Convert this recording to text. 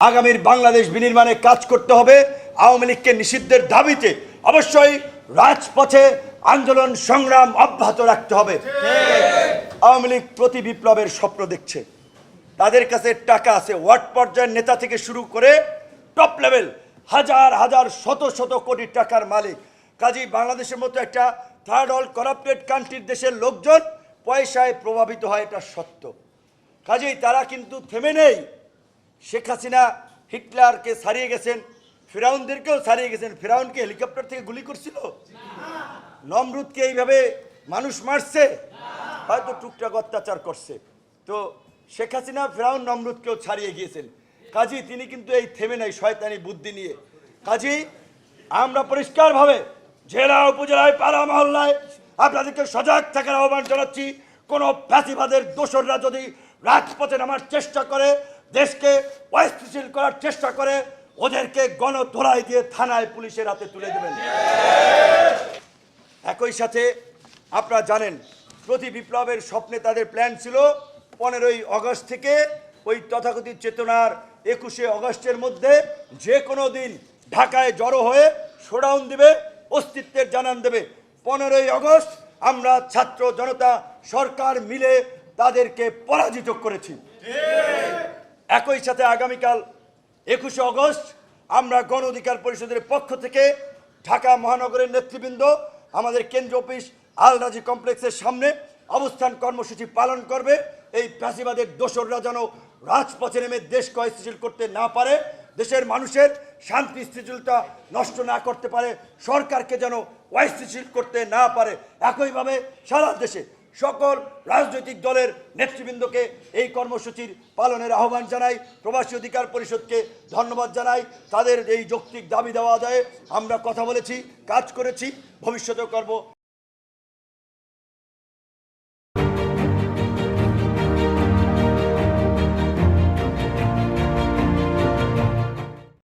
আগামীর বাংলাদেশ বিনির্মাণে কাজ করতে হবে। আওয়ামী লীগকে নিষিদ্ধের দাবিতে অবশ্যই রাজপথে আন্দোলন সংগ্রাম অব্যাহত রাখতে হবে। আওয়ামী লীগ প্রতি বিপ্লবের স্বপ্ন দেখছে, তাদের কাছে টাকা আছে, ওয়ার্ড পর্যায়ের নেতা থেকে শুরু করে টপ লেভেল হাজার হাজার শত শত কোটি টাকার মালিক। কাজেই বাংলাদেশের মতো একটা থার্ড ওয়ার্ল্ড করাপ্টেড কান্ট্রির দেশের লোকজন পয়সায় প্রভাবিত হয়, এটা সত্য। কাজেই তারা কিন্তু থেমে নেই। শেখ হাসিনা হিটলারকে ছাড়িয়ে গেছেন, ফিরাউনদেরকেও ছাড়িয়ে গেছেন। ফিরাউনকে হেলিকপ্টার থেকে গুলি করছিল? নমরুদকে এইভাবে মানুষ মারছে? হয়তো টুকটাক অত্যাচার করছে। তো শেখ হাসিনা ফিরাউন নমরুদকেও ছাড়িয়ে গিয়েছেন। কাজী তিনি কিন্তু এই থেমে নাই শয়তানি বুদ্ধি নিয়ে। কাজী আমরা পরিষ্কারভাবে জেলা উপজেলায় পাড়া মহল্লায় আপনাদেরকে সজাগ থাকার আহ্বান জানাচ্ছি। কোনো ফ্যাসিবাদের দোসররা যদি রাজপথে নামার চেষ্টা করে, দেশকে অস্থিতিশীল করার চেষ্টা করে, ওদেরকে গণধোলাই দিয়ে থানায় পুলিশের হাতে তুলে দেবেন। একই সাথে আপনারা জানেন প্রতি বিপ্লবের স্বপ্নে তাদের প্ল্যান ছিল 15ই আগস্ট থেকে ওই তথাকথিত চেতনার 21শে আগস্টের মধ্যে যে কোনো দিন ঢাকায় জড়ো হয়ে শোডাউন দিবে, অস্তিত্বের জানান দেবে। 15ই আগস্ট আমরা ছাত্র জনতা সরকার মিলে তাদেরকে পরাজিত করেছি। একই সাথে আগামীকাল 21শে আগস্ট আমরা গণ অধিকার পরিষদের পক্ষ থেকে ঢাকা মহানগরের নেতৃবৃন্দ আমাদের কেন্দ্র অফিস আল রাজি কমপ্লেক্সের সামনে অবস্থান কর্মসূচি পালন করবে। এই ফ্যাসিবাদের দোসররা যেন রাজপথে নেমে দেশকে অস্থিতিশীল করতে না পারে, দেশের মানুষের শান্তি স্থিতিশীলতা নষ্ট না করতে পারে, সরকারকে যেন অস্থিতিশীল করতে না পারে। একইভাবে সারা দেশে সকল রাজনৈতিক দলের নেতৃবৃন্দকে এই কর্মসূচির পালনের আহ্বান জানাই। প্রবাসী অধিকার পরিষদকে ধন্যবাদ জানাই। তাদের এই যৌক্তিক দাবি দেওয়া যায় আমরা কথা বলেছি, কাজ করেছি, ভবিষ্যতেও করব।